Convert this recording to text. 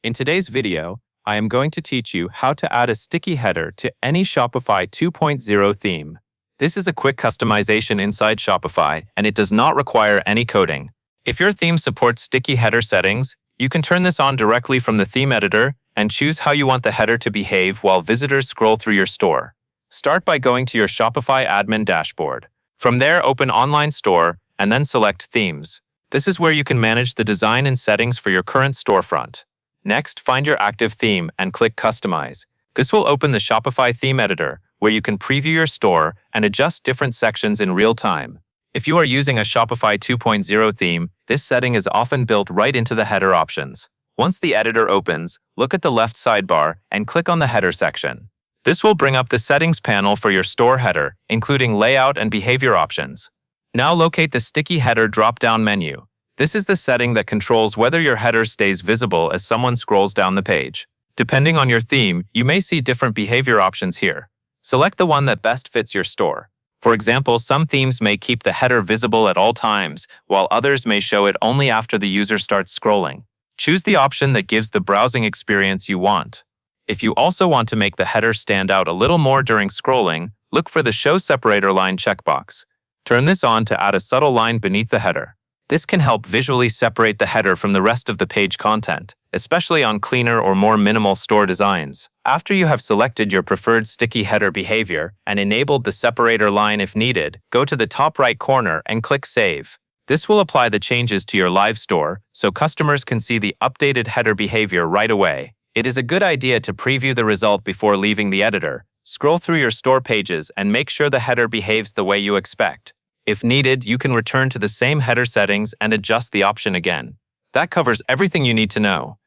In today's video, I am going to teach you how to add a sticky header to any Shopify 2.0 theme. This is a quick customization inside Shopify, and it does not require any coding. If your theme supports sticky header settings, you can turn this on directly from the theme editor and choose how you want the header to behave while visitors scroll through your store. Start by going to your Shopify admin dashboard. From there, open Online Store and then select Themes. This is where you can manage the design and settings for your current storefront. Next, find your active theme and click Customize. This will open the Shopify theme editor, where you can preview your store and adjust different sections in real time. If you are using a Shopify 2.0 theme, this setting is often built right into the header options. Once the editor opens, look at the left sidebar and click on the header section. This will bring up the settings panel for your store header, including layout and behavior options. Now locate the sticky header drop-down menu. This is the setting that controls whether your header stays visible as someone scrolls down the page. Depending on your theme, you may see different behavior options here. Select the one that best fits your store. For example, some themes may keep the header visible at all times, while others may show it only after the user starts scrolling. Choose the option that gives the browsing experience you want. If you also want to make the header stand out a little more during scrolling, look for the Show Separator line checkbox. Turn this on to add a subtle line beneath the header. This can help visually separate the header from the rest of the page content, especially on cleaner or more minimal store designs. After you have selected your preferred sticky header behavior and enabled the separator line if needed, go to the top right corner and click Save. This will apply the changes to your live store so customers can see the updated header behavior right away. It is a good idea to preview the result before leaving the editor. Scroll through your store pages and make sure the header behaves the way you expect. If needed, you can return to the same header settings and adjust the option again. That covers everything you need to know.